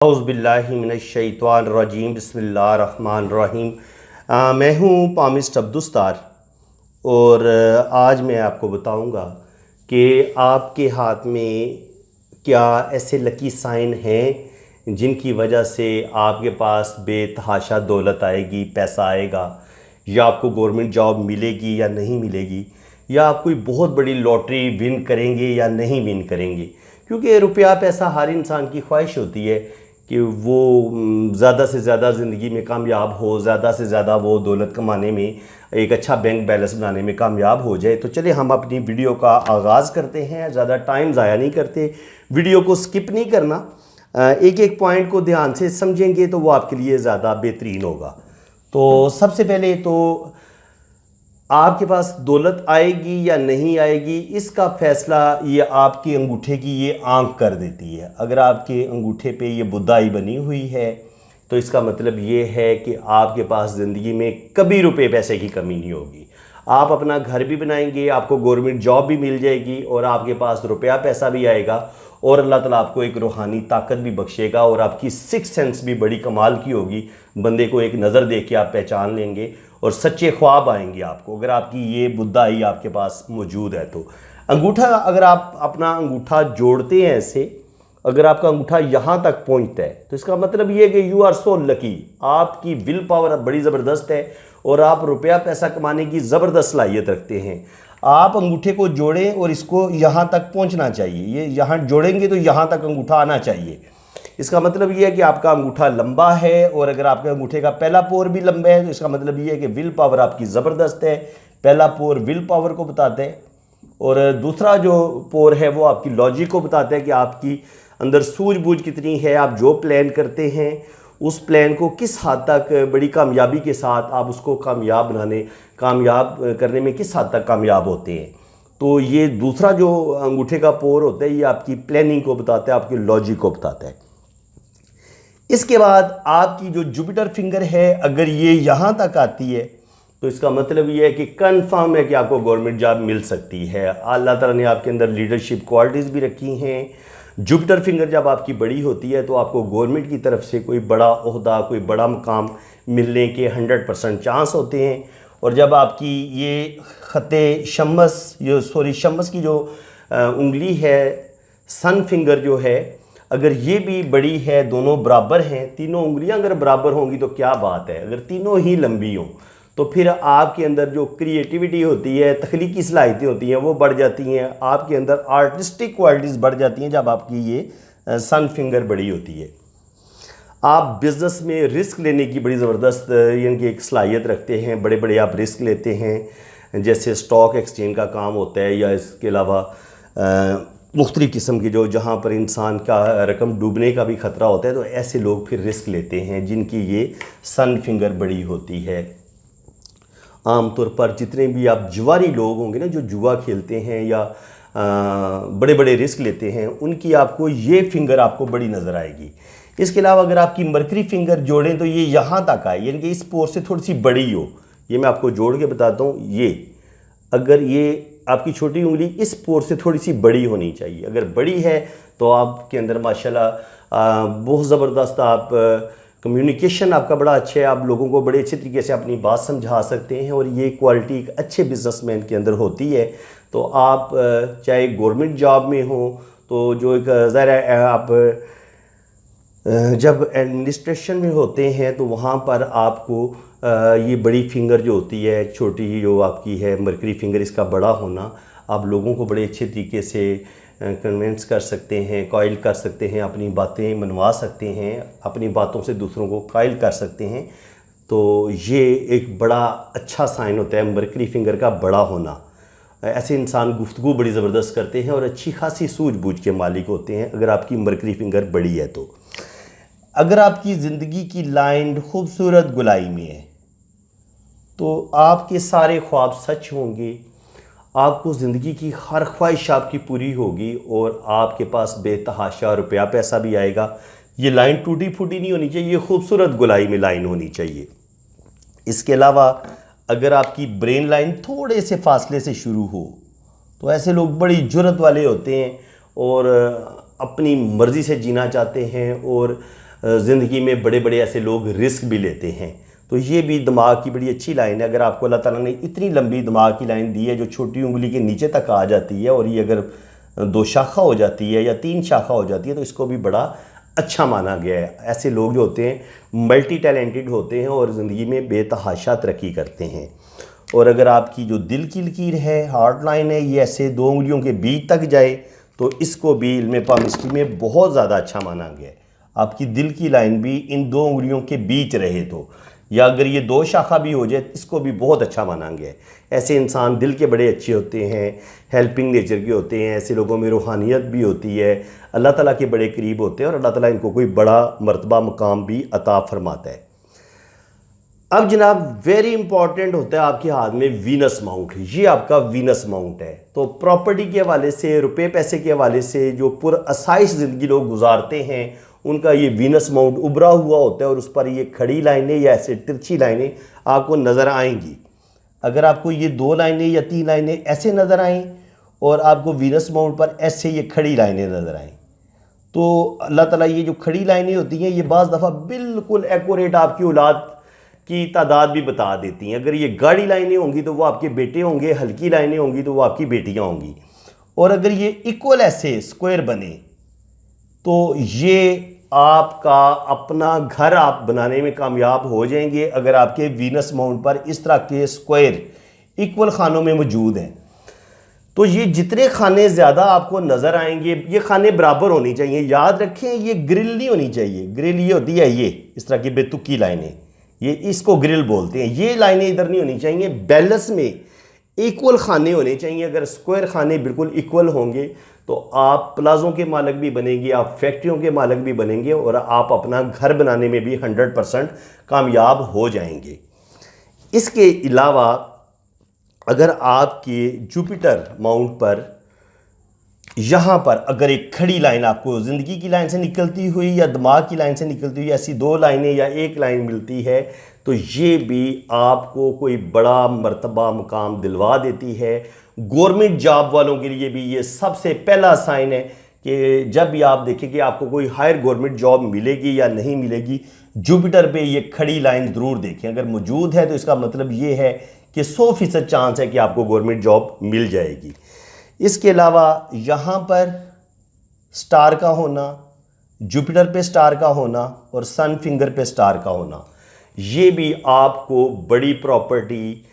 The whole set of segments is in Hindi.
औज़ुबिल्लाहिमिनश्शैतानिर्रजीम बिस्मिल्लाहिर्रहमानिर्रहीम। मैं हूँ पामिस्ट अब्दुस्तार और आज मैं आपको बताऊँगा कि आपके हाथ में क्या ऐसे लकी साइन हैं जिनकी वजह से आपके पास बेतहाशा दौलत आएगी, पैसा आएगा, या आपको गवर्नमेंट जॉब मिलेगी या नहीं मिलेगी, या आप कोई बहुत बड़ी लॉटरी विन करेंगे या नहीं विन करेंगे। क्योंकि रुपया पैसा हर इंसान की ख्वाहिश होती है कि वो ज़्यादा से ज़्यादा ज़िंदगी में कामयाब हो, ज़्यादा से ज़्यादा वो दौलत कमाने में, एक अच्छा बैंक बैलेंस बनाने में कामयाब हो जाए। तो चलिए हम अपनी वीडियो का आगाज़ करते हैं। ज़्यादा टाइम ज़ाया नहीं करते, वीडियो को स्किप नहीं करना, एक एक पॉइंट को ध्यान से समझेंगे तो वो आपके लिए ज़्यादा बेहतरीन होगा। तो सबसे पहले तो आपके पास दौलत आएगी या नहीं आएगी, इसका फ़ैसला ये आपके अंगूठे की ये आंख कर देती है। अगर आपके अंगूठे पे ये बुदाई बनी हुई है तो इसका मतलब ये है कि आपके पास ज़िंदगी में कभी रुपए पैसे की कमी नहीं होगी। आप अपना घर भी बनाएंगे, आपको गवर्नमेंट जॉब भी मिल जाएगी और आपके पास रुपया पैसा भी आएगा, और अल्लाह ताला आपको एक रूहानी ताकत भी बख्शेगा, और आपकी सिक्स सेंस भी बड़ी कमाल की होगी। बंदे को एक नज़र देख के आप पहचान लेंगे और सच्चे ख्वाब आएंगे आपको, अगर आपकी ये बुद्धाई आपके पास मौजूद है। तो अंगूठा, अगर आप अपना अंगूठा जोड़ते हैं ऐसे, अगर आपका अंगूठा यहाँ तक पहुँचता है तो इसका मतलब ये है कि यू आर सो लकी। आपकी विल पावर बड़ी ज़बरदस्त है और आप रुपया पैसा कमाने की ज़बरदस्त सलाहियत रखते हैं। आप अंगूठे को जोड़ें और इसको यहाँ तक पहुँचना चाहिए, ये यहाँ जोड़ेंगे तो यहाँ तक अंगूठा आना चाहिए। इसका मतलब ये है कि आपका अंगूठा लंबा है, और अगर आपके अंगूठे का पहला पोर भी लंबा है तो इसका मतलब ये है कि विल पावर आपकी ज़बरदस्त है। पहला पोर विल पावर को बताता है, और दूसरा जो पोर है वो आपकी लॉजिक को बताता है कि आपकी अंदर सूझबूझ कितनी है, आप जो प्लान करते हैं उस प्लान को किस हद तक बड़ी कामयाबी के साथ आप उसको कामयाब करने में किस हद तक कामयाब होते हैं। तो ये दूसरा जो अंगूठे का पोर होता है ये आपकी प्लानिंग को बताता है, आपकी लॉजिक को बताता है। इसके बाद आपकी जो जुपिटर फिंगर है, अगर ये यहाँ तक आती है तो इसका मतलब ये है कि कंफर्म है कि आपको गवर्नमेंट जॉब मिल सकती है। अल्लाह ताला ने आपके अंदर लीडरशिप क्वालिटीज़ भी रखी हैं। जुपिटर फिंगर जब आपकी बड़ी होती है तो आपको गवर्नमेंट की तरफ से कोई बड़ा ओहदा, कोई बड़ा मकाम मिलने के 100% चांस होते हैं। और जब आपकी ये ख़ते शम्स की जो उंगली है, सन फिंगर जो है, अगर ये भी बड़ी है, दोनों बराबर हैं, तीनों उंगलियां अगर बराबर होंगी तो क्या बात है। अगर तीनों ही लंबी हों तो फिर आपके अंदर जो क्रिएटिविटी होती है, तख्लीकी सलाहियतें होती हैं वो बढ़ जाती हैं। आपके अंदर आर्टिस्टिक क्वालिटीज़ बढ़ जाती हैं जब आपकी ये सन फिंगर बड़ी होती है। आप बिज़नेस में रिस्क लेने की बड़ी ज़बरदस्त यानी कि एक सलाहियत रखते हैं, बड़े बड़े आप रिस्क लेते हैं, जैसे स्टॉक एक्सचेंज का काम होता है, या इसके अलावा मुख्तलिफ़ किस्म की जो जहाँ पर इंसान का रकम डूबने का भी ख़तरा होता है, तो ऐसे लोग फिर रिस्क लेते हैं जिनकी ये सन फिंगर बड़ी होती है। आमतौर पर जितने भी आप जुआरी लोग होंगे ना, जो जुआ खेलते हैं या बड़े बड़े रिस्क लेते हैं, उनकी आपको ये फिंगर आपको बड़ी नज़र आएगी। इसके अलावा अगर आपकी मरकरी फिंगर जोड़ें तो ये यहाँ तक आए, यानी कि इस पोर से थोड़ी सी बड़ी हो। ये मैं आपको जोड़ के बताता हूँ। ये अगर ये आपकी छोटी उंगली इस पोर से थोड़ी सी बड़ी होनी चाहिए, अगर बड़ी है तो आपके अंदर माशाल्लाह बहुत ज़बरदस्त आप कम्युनिकेशन आपका बड़ा अच्छा है, आप लोगों को बड़े अच्छे तरीके से अपनी बात समझा सकते हैं, और ये क्वालिटी एक अच्छे बिजनेसमैन के अंदर होती है। तो आप चाहे गवर्नमेंट जॉब में हो तो जो एक ज़ाहिर है, आप जब एडमिनिस्ट्रेशन में होते हैं तो वहाँ पर आपको ये बड़ी फिंगर जो होती है, छोटी जो आपकी है मरकरी फिंगर, इसका बड़ा होना आप लोगों को बड़े अच्छे तरीके से कन्विंस कर सकते हैं, कायल कर सकते हैं, अपनी बातें मनवा सकते हैं, अपनी बातों से दूसरों को कायल कर सकते हैं। तो ये एक बड़ा अच्छा साइन होता है मरकरी फिंगर का बड़ा होना। ऐसे इंसान गुफ्तगू बड़ी ज़बरदस्त करते हैं और अच्छी खासी सूझबूझ के मालिक होते हैं अगर आपकी मरकरी फिंगर बड़ी है। तो अगर आपकी ज़िंदगी की लाइन खूबसूरत गुलाई में है तो आपके सारे ख्वाब सच होंगे, आपको ज़िंदगी की हर ख्वाहिश आपकी पूरी होगी, और आपके पास बेतहाशा रुपया पैसा भी आएगा। ये लाइन टूटी फूटी नहीं होनी चाहिए, ये खूबसूरत गुलाई में लाइन होनी चाहिए। इसके अलावा अगर आपकी ब्रेन लाइन थोड़े से फासले से शुरू हो तो ऐसे लोग बड़ी जुर्रत वाले होते हैं और अपनी मर्ज़ी से जीना चाहते हैं, और ज़िंदगी में बड़े बड़े ऐसे लोग रिस्क भी लेते हैं। तो ये भी दिमाग की बड़ी अच्छी लाइन है। अगर आपको अल्लाह ताला ने इतनी लंबी दिमाग की लाइन दी है जो छोटी उंगली के नीचे तक आ जाती है, और ये अगर 2 शाखा हो जाती है या 3 शाखा हो जाती है, तो इसको भी बड़ा अच्छा माना गया है। ऐसे लोग जो होते हैं मल्टी टैलेंटेड होते हैं और ज़िंदगी में बेतहाशा तरक्की करते हैं। और अगर आपकी जो दिल की लकीर है, हार्ट लाइन है, ये ऐसे 2 उंगलियों के बीच तक जाए, तो इसको भी इल्म पामिस्ट्री में बहुत ज़्यादा अच्छा माना गया है। आपकी दिल की लाइन भी इन 2 उंगलियों के बीच रहे तो, या अगर ये 2 शाखा भी हो जाए, इसको भी बहुत अच्छा माना गया है। ऐसे इंसान दिल के बड़े अच्छे होते हैं, हेल्पिंग नेचर के होते हैं, ऐसे लोगों में रूहानियत भी होती है, अल्लाह ताला के बड़े करीब होते हैं और अल्लाह ताला इनको कोई बड़ा मर्तबा मुकाम भी अता फरमाता है। अब जनाब वेरी इंपॉर्टेंट होता है आपके हाथ में वीनस माउंट। ये आपका वीनस माउंट है। तो प्रॉपर्टी के हवाले से, रुपए पैसे के हवाले से जो पुरअसाइश ज़िंदगी लोग गुजारते हैं, उनका ये वीनस माउंट उभरा हुआ होता है और उस पर ये खड़ी लाइनें या ऐसे तिरछी लाइनें आपको नज़र आएंगी। अगर आपको ये 2 लाइनें या 3 लाइनें ऐसे नज़र आएँ और आपको वीनस माउंट पर ऐसे ये खड़ी लाइनें नज़र आएँ, तो अल्लाह ताला ये जो खड़ी लाइनें होती हैं, ये बाज़ दफ़ा बिल्कुल एक्यूरेट आपकी औलाद की तादाद भी बता देती हैं। अगर ये गाढ़ी लाइनें होंगी तो वो आपके बेटे होंगे, हल्की लाइनें होंगी तो वो आपकी बेटियां होंगी। और अगर ये इक्वल ऐसे स्क्वायर बने तो ये आपका अपना घर आप बनाने में कामयाब हो जाएंगे, अगर आपके वीनस माउंट पर इस तरह के स्क्वायर इक्वल खानों में मौजूद हैं। तो ये जितने खाने ज़्यादा आपको नज़र आएंगे, ये खाने बराबर होनी चाहिए। याद रखें, ये ग्रिल नहीं होनी चाहिए। ग्रिल ये होती है ये इस तरह की बेतुकी लाइनें, ये इसको ग्रिल बोलते हैं। ये लाइनें इधर नहीं होनी चाहिए। बैलेंस में इक्वल खाने होने चाहिए। अगर स्क्वायर खाने बिल्कुल इक्वल होंगे तो आप प्लाजों के मालिक भी बनेंगे, आप फैक्ट्रियों के मालिक भी बनेंगे और आप अपना घर बनाने में भी 100% कामयाब हो जाएंगे। इसके अलावा अगर आपके जुपिटर माउंट पर यहाँ पर अगर एक खड़ी लाइन आपको ज़िंदगी की लाइन से निकलती हुई या दिमाग की लाइन से निकलती हुई ऐसी 2 लाइनें या 1 लाइन मिलती है, तो ये भी आपको कोई बड़ा मर्तबा मुकाम दिलवा देती है। गवर्नमेंट जॉब वालों के लिए भी ये सबसे पहला साइन है कि जब भी आप देखें कि आपको कोई हायर गवर्नमेंट जॉब मिलेगी या नहीं मिलेगी, जुपिटर पे ये खड़ी लाइन ज़रूर देखें। अगर मौजूद है तो इसका मतलब ये है कि 100% चांस है कि आपको गवर्नमेंट जॉब मिल जाएगी। इसके अलावा यहाँ पर स्टार का होना, जुपिटर पे स्टार का होना और सन फिंगर पे स्टार का होना, ये भी आपको बड़ी प्रॉपर्टी,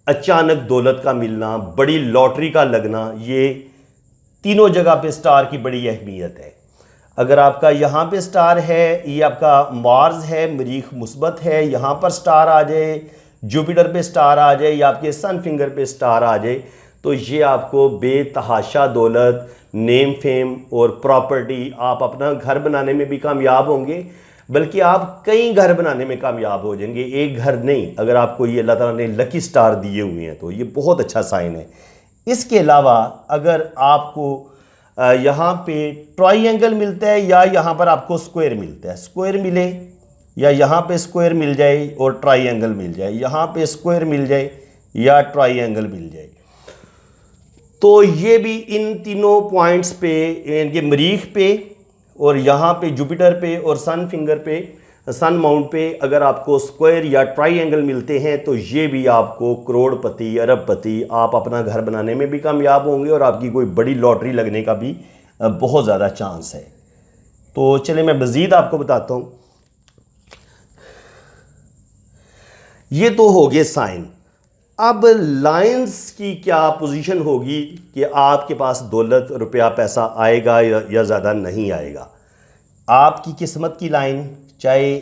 अचानक दौलत का मिलना, बड़ी लॉटरी का लगना, ये तीनों जगह पे स्टार की बड़ी अहमियत है। अगर आपका यहाँ पे स्टार है, ये आपका मार्स है, मरीख मुस्बत है, यहाँ पर स्टार आ जाए, जुपिटर पे स्टार आ जाए या आपके सन फिंगर पे स्टार आ जाए, तो ये आपको बेतहाशा दौलत, नेम फेम और प्रॉपर्टी, आप अपना घर बनाने में भी कामयाब होंगे, बल्कि आप कई घर बनाने में कामयाब हो जाएंगे, एक घर नहीं। अगर आपको ये अल्लाह ताला ने लकी स्टार दिए हुए हैं तो ये बहुत अच्छा साइन है। इसके अलावा अगर आपको यहाँ पे ट्रायंगल मिलता है या यहाँ पर आपको स्क्वायर मिलता है, स्क्वायर मिले या यहाँ पे स्क्वायर मिल जाए और ट्रायंगल मिल जाए, यहाँ पे स्क्वायर मिल जाए या ट्रायंगल मिल जाए, तो ये भी इन तीनों पॉइंट्स पे, इनके मरीख पे और यहाँ पे जुपिटर पे और सन फिंगर पे, सन माउंट पे अगर आपको स्क्वायर या ट्रायंगल मिलते हैं तो ये भी आपको करोड़पति, अरबपति, आप अपना घर बनाने में भी कामयाब होंगे और आपकी कोई बड़ी लॉटरी लगने का भी बहुत ज़्यादा चांस है। तो चलिए मैं मज़ीद आपको बताता हूँ। ये तो हो गए साइन। अब लाइंस की क्या पोजीशन होगी कि आपके पास दौलत, रुपया, पैसा आएगा या ज़्यादा नहीं आएगा। आपकी किस्मत की लाइन चाहे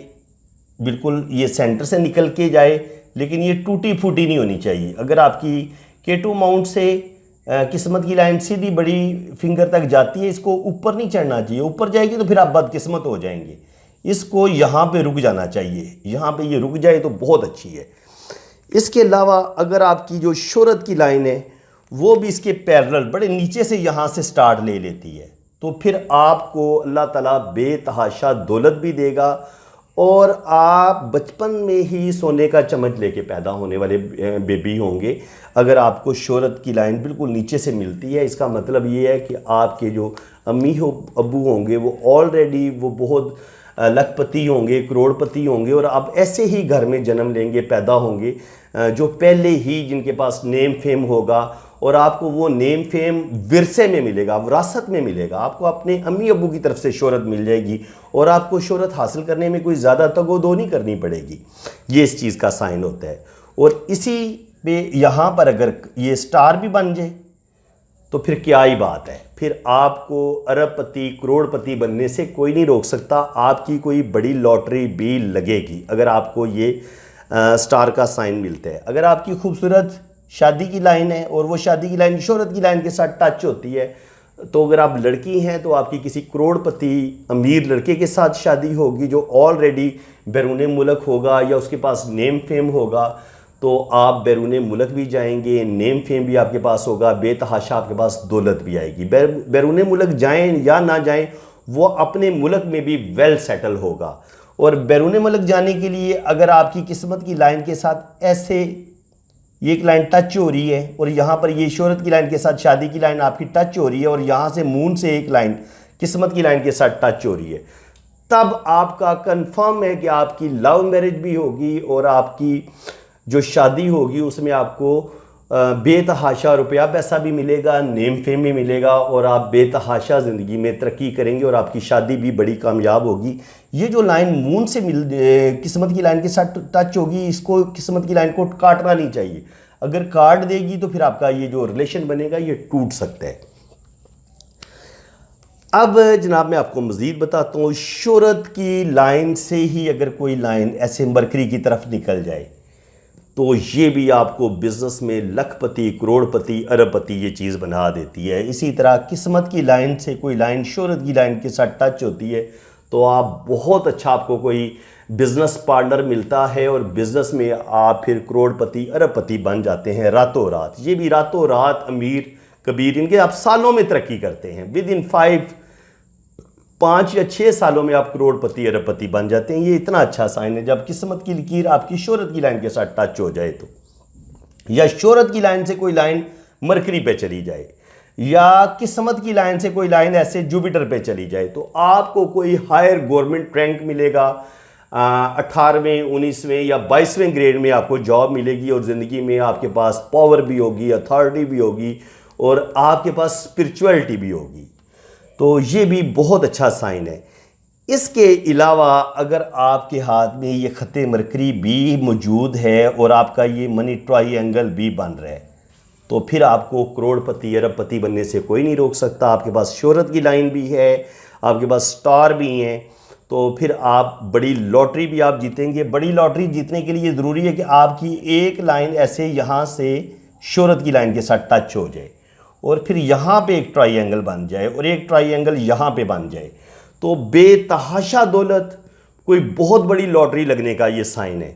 बिल्कुल ये सेंटर से निकल के जाए, लेकिन ये टूटी फूटी नहीं होनी चाहिए। अगर आपकी K2 माउंट से किस्मत की लाइन सीधी बड़ी फिंगर तक जाती है, इसको ऊपर नहीं चढ़ना चाहिए। ऊपर जाएगी तो फिर आप बदकिस्मत हो जाएंगे। इसको यहाँ पे रुक जाना चाहिए, यहाँ पे ये रुक जाए तो बहुत अच्छी है। इसके अलावा अगर आपकी जो शोहरत की लाइन है वो भी इसके पैरेलल बड़े नीचे से यहाँ से स्टार्ट ले लेती है, तो फिर आपको अल्लाह ताला बेतहाशा दौलत भी देगा और आप बचपन में ही सोने का चम्मच लेके पैदा होने वाले बेबी होंगे। अगर आपको शोहरत की लाइन बिल्कुल नीचे से मिलती है, इसका मतलब ये है कि आपके जो अम्मी हो अब्बू होंगे वो ऑलरेडी वो बहुत लखपति होंगे, करोड़पति होंगे और आप ऐसे ही घर में जन्म लेंगे, पैदा होंगे जो पहले ही जिनके पास नेम फेम होगा और आपको वो नेम फेम विरसे में मिलेगा, विरासत में मिलेगा। आपको अपने अम्मी अब्बू की तरफ से शोहरत मिल जाएगी और आपको शोहरत हासिल करने में कोई ज़्यादा तगोदो नहीं करनी पड़ेगी। ये इस चीज़ का साइन होता है। और इसी पे यहाँ पर अगर ये स्टार भी बन जाए तो फिर क्या ही बात है, फिर आपको अरबपति करोड़पति बनने से कोई नहीं रोक सकता। आपकी कोई बड़ी लॉटरी भी लगेगी अगर आपको ये स्टार का साइन मिलता है। अगर आपकी खूबसूरत शादी की लाइन है और वो शादी की लाइन शोहरत की लाइन के साथ टच होती है, तो अगर आप लड़की हैं तो आपकी किसी करोड़पति अमीर लड़के के साथ शादी होगी जो ऑलरेडी बैरून मुल्क होगा या उसके पास नेम फेम होगा, तो आप बैरून मुल्क भी जाएंगे, नेम फेम भी आपके पास होगा, बेतहाशा आपके पास दौलत भी आएगी। बैरून मुल्क जाएं या ना जाएं, वो अपने मुल्क में भी वेल सेटल होगा। और बैरून मुल्क जाने के लिए अगर आपकी किस्मत की लाइन के साथ ऐसे ये एक लाइन टच हो रही है और यहाँ पर ये शोहरत की लाइन के साथ शादी की लाइन आपकी टच हो रही है और यहाँ से मून से एक लाइन किस्मत की लाइन के साथ टच हो रही है, तब आपका कंफर्म है कि आपकी लव मैरिज भी होगी और आपकी जो शादी होगी उसमें आपको बेतहाशा रुपया पैसा भी मिलेगा, नेम फेम भी मिलेगा और आप बेतहाशा ज़िंदगी में तरक्की करेंगे और आपकी शादी भी बड़ी कामयाब होगी। ये जो लाइन मून से किस्मत की लाइन के साथ टच होगी, इसको किस्मत की लाइन को काटना नहीं चाहिए। अगर काट देगी तो फिर आपका ये जो रिलेशन बनेगा ये टूट सकता है। अब जनाब मैं आपको मज़ीद बताता हूँ, शोहरत की लाइन से ही अगर कोई लाइन ऐसे मरकरी की तरफ निकल जाए तो ये भी आपको बिज़नेस में लखपति करोड़पति अरबपति ये चीज़ बना देती है। इसी तरह किस्मत की लाइन से कोई लाइन शोहरत की लाइन के साथ टच होती है तो आप बहुत अच्छा, आपको कोई बिज़नेस पार्टनर मिलता है और बिज़नेस में आप फिर करोड़पति अरबपति बन जाते हैं रातों रात। ये भी रातों रात अमीर कबीर, इनके आप सालों में तरक्की करते हैं। विद इन 5 या 6 सालों में आप करोड़पति अरबपति बन जाते हैं। ये इतना अच्छा साइन है जब किस्मत की लकीर आपकी शोहरत की लाइन के साथ टच हो जाए तो, या शोहरत की लाइन से कोई लाइन मरकरी पे चली जाए या किस्मत की लाइन से कोई लाइन ऐसे जुपिटर पे चली जाए, तो आपको कोई हायर गवर्नमेंट रैंक मिलेगा। 18वें 19वें या 22वें ग्रेड में आपको जॉब मिलेगी और ज़िंदगी में आपके पास पावर भी होगी, अथॉरिटी भी होगी और आपके पास स्पिरिचुअलिटी भी होगी। तो ये भी बहुत अच्छा साइन है। इसके अलावा अगर आपके हाथ में ये ख़त मरकरी भी मौजूद है और आपका ये मनी ट्रायंगल भी बन रहा है, तो फिर आपको करोड़पति अरबपति बनने से कोई नहीं रोक सकता। आपके पास शोहरत की लाइन भी है, आपके पास स्टार भी हैं, तो फिर आप बड़ी लॉटरी भी आप जीतेंगे। बड़ी लॉटरी जीतने के लिए ज़रूरी है कि आपकी एक लाइन ऐसे यहाँ से शोहरत की लाइन के साथ टच हो जाए और फिर यहाँ पे एक ट्रायंगल बन जाए और एक ट्रायंगल यहाँ पे बन जाए, तो बेतहाशा दौलत, कोई बहुत बड़ी लॉटरी लगने का ये साइन है।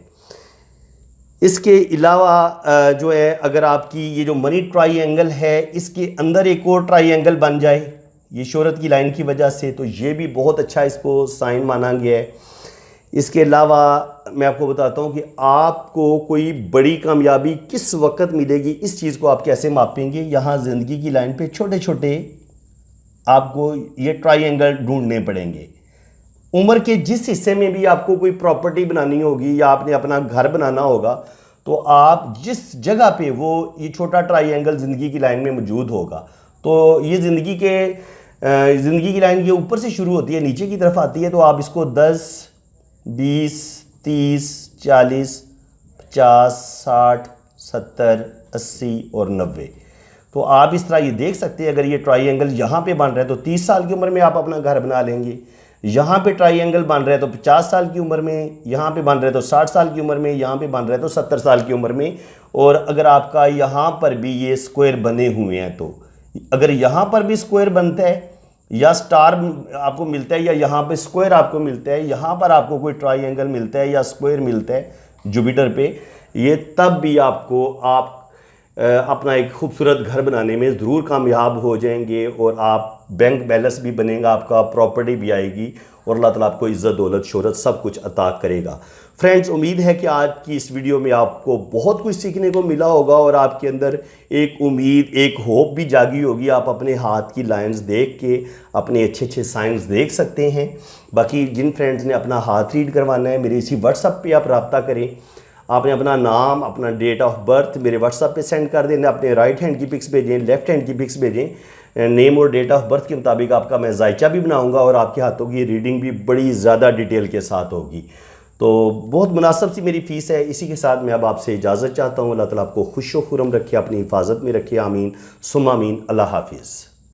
इसके अलावा जो है, अगर आपकी ये जो मनी ट्रायंगल है इसके अंदर एक और ट्रायंगल बन जाए ये शोहरत की लाइन की वजह से, तो ये भी बहुत अच्छा इसको साइन माना गया है। इसके अलावा मैं आपको बताता हूँ कि आपको कोई बड़ी कामयाबी किस वक्त मिलेगी, इस चीज़ को आप कैसे मापेंगे। यहाँ ज़िंदगी की लाइन पे छोटे छोटे आपको ये ट्रायंगल ढूंढने पड़ेंगे। उम्र के जिस हिस्से में भी आपको कोई प्रॉपर्टी बनानी होगी या आपने अपना घर बनाना होगा, तो आप जिस जगह पे वो ये छोटा ट्रायंगल ज़िंदगी की लाइन में मौजूद होगा, तो ये ज़िंदगी की लाइन के ऊपर से शुरू होती है, नीचे की तरफ आती है, तो आप इसको 10, 20, 30, 40, 50, 60, 70, 80 और 90, तो आप इस तरह ये देख सकते हैं। अगर ये ट्रायंगल यहाँ पे बन रहा है तो 30 साल की उम्र में आप अपना घर बना लेंगे। यहाँ पे ट्रायंगल बन रहा है तो 50 साल की उम्र में, यहाँ पे बन रहा है तो 60 साल की उम्र में, यहाँ पे बन रहा है तो 70 साल की उम्र में। और अगर आपका यहाँ पर भी ये स्क्वायर बने हुए हैं, तो अगर यहाँ पर भी स्क्वायर बनता है या स्टार आपको मिलता है या यहाँ पे स्क्वायर आपको मिलता है, यहाँ पर आपको कोई ट्रायंगल मिलता है या स्क्वायर मिलता है जुपिटर पे, ये तब भी आपको आप अपना एक खूबसूरत घर बनाने में ज़रूर कामयाब हो जाएंगे और आप बैंक बैलेंस भी बनेगा आपका, प्रॉपर्टी भी आएगी और अल्लाह ताला आपको इज़्ज़त दौलत शोहरत सब कुछ अता करेगा। फ्रेंड्स, उम्मीद है कि आज की इस वीडियो में आपको बहुत कुछ सीखने को मिला होगा और आपके अंदर एक उम्मीद, एक होप भी जागी होगी। आप अपने हाथ की लाइंस देख के अपने अच्छे अच्छे साइंस देख सकते हैं। बाकी जिन फ्रेंड्स ने अपना हाथ रीड करवाना है, मेरे इसी व्हाट्सएप पे आप रब्ता करें। आपने अपना नाम, अपना डेट ऑफ बर्थ मेरे व्हाट्सएप पे सेंड कर देना। अपने राइट हैंड की पिक्स भेजें, लेफ्ट हैंड की पिक्स भेजें। नेम और डेट ऑफ बर्थ के मुताबिक आपका मैं जायचा भी बनाऊंगा और आपके हाथों की रीडिंग भी बड़ी ज़्यादा डिटेल के साथ होगी। तो बहुत मुनासिब सी मेरी फ़ीस है। इसी के साथ मैं अब आपसे इजाज़त चाहता हूँ। अल्लाह ताला आपको खुश व खुर्रम रखे, अपनी हिफाजत में रखे। आमीन सुम्मा आमीन। अल्लाह हाफिज़।